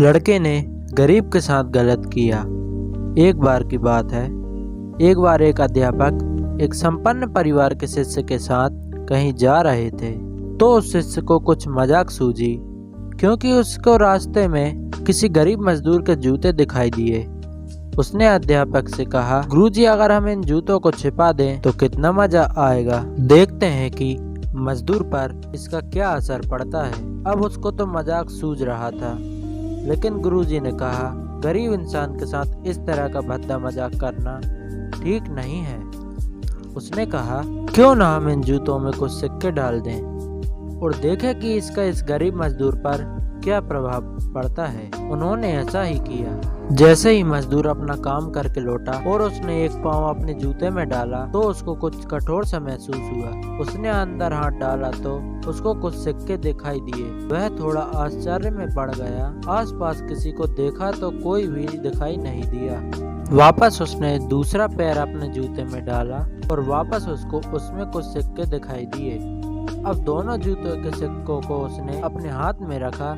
लड़के ने गरीब के साथ गलत किया। एक बार की बात है, एक बार एक अध्यापक एक संपन्न परिवार के शिष्य के साथ कहीं जा रहे थे। तो उस शिष्य को कुछ मजाक सूझी, क्योंकि उसको रास्ते में किसी गरीब मजदूर के जूते दिखाई दिए। उसने अध्यापक से कहा, गुरुजी, अगर हम इन जूतों को छिपा दें तो कितना मजा आएगा। देखते हैं कि मजदूर पर इसका क्या असर पड़ता है। अब उसको तो मजाक सूझ रहा था, लेकिन गुरुजी ने कहा, गरीब इंसान के साथ इस तरह का भद्दा मजाक करना ठीक नहीं है। उसने कहा, क्यों ना हम इन जूतों में कुछ सिक्के डाल दें और देखें कि इसका इस गरीब मजदूर पर क्या प्रभाव पड़ता है। उन्होंने ऐसा ही किया। जैसे ही मजदूर अपना काम करके लौटा और उसने एक पाँव अपने जूते में डाला तो उसको कुछ कठोर सा महसूस हुआ। उसने अंदर हाथ डाला तो उसको कुछ सिक्के दिखाई दिए। वह थोड़ा आश्चर्य में पड़ गया। आसपास किसी को देखा तो कोई भी दिखाई नहीं दिया। वापस उसने दूसरा पैर अपने जूते में डाला और वापस उसको उसमें कुछ सिक्के दिखाई दिए। अब दोनों जूतों के सिक्कों को उसने अपने हाथ में रखा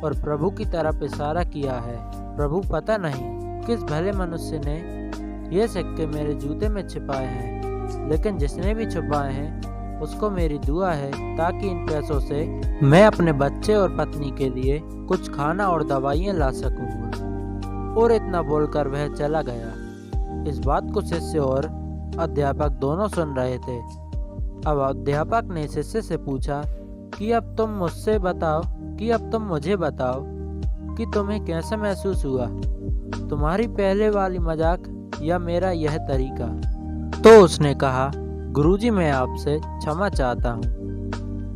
और प्रभु की तरफ इशारा किया है। प्रभु, पता नहीं किस भले मनुष्य ने ये सिक्के मेरे जूते में छिपाए हैं, लेकिन जिसने भी छुपाए हैं उसको मेरी दुआ है ताकि इन पैसों से मैं अपने बच्चे और पत्नी के लिए कुछ खाना और दवाइयाँ ला सकूंगा। और इतना बोलकर वह चला गया। इस बात को शिष्य और अध्यापक दोनों सुन रहे थे। अब अध्यापक ने शिष्य से पूछा कि अब तुम मुझे बताओ कि तुम्हें कैसा महसूस हुआ, तुम्हारी पहले वाली मजाक या मेरा यह तरीका। तो उसने कहा, गुरुजी, मैं आपसे क्षमा चाहता हूँ।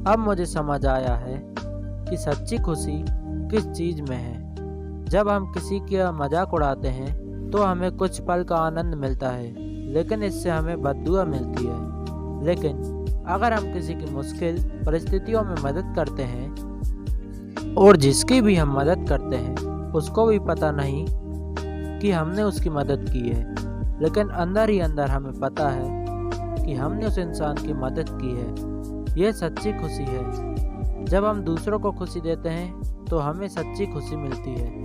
अब मुझे समझ आया है कि सच्ची खुशी किस चीज में है। जब हम किसी का मजाक उड़ाते हैं तो हमें कुछ पल का आनंद मिलता है, लेकिन इससे हमें बद्दुआ मिलती है। लेकिन अगर हम किसी की मुश्किल परिस्थितियों में मदद करते हैं और जिसकी भी हम मदद करते हैं उसको भी पता नहीं कि हमने उसकी मदद की है, लेकिन अंदर ही अंदर हमें पता है कि हमने उस इंसान की मदद की है। यह सच्ची खुशी है। जब हम दूसरों को खुशी देते हैं तो हमें सच्ची खुशी मिलती है।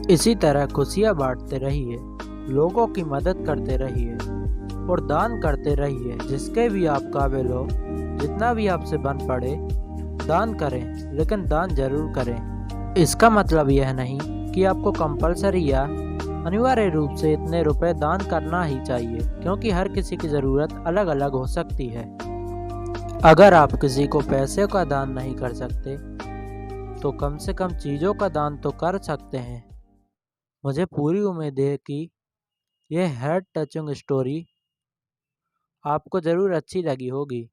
इसी तरह खुशियाँ बांटते रहिए, लोगों की मदद करते रहिए और दान करते रहिए। जिसके भी आप काबिल हो, जितना भी आपसे बन पड़े, दान करें, लेकिन दान जरूर करें। इसका मतलब यह नहीं कि आपको कंपलसरी या अनिवार्य रूप से इतने रुपए दान करना ही चाहिए, क्योंकि हर किसी की ज़रूरत अलग अलग हो सकती है। अगर आप किसी को पैसे का दान नहीं कर सकते तो कम से कम चीज़ों का दान तो कर सकते हैं। मुझे पूरी उम्मीद है कि यह हार्ट टचिंग स्टोरी आपको ज़रूर अच्छी लगी होगी।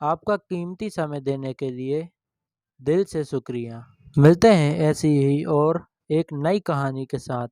आपका कीमती समय देने के लिए दिल से शुक्रिया। मिलते हैं ऐसी ही और एक नई कहानी के साथ।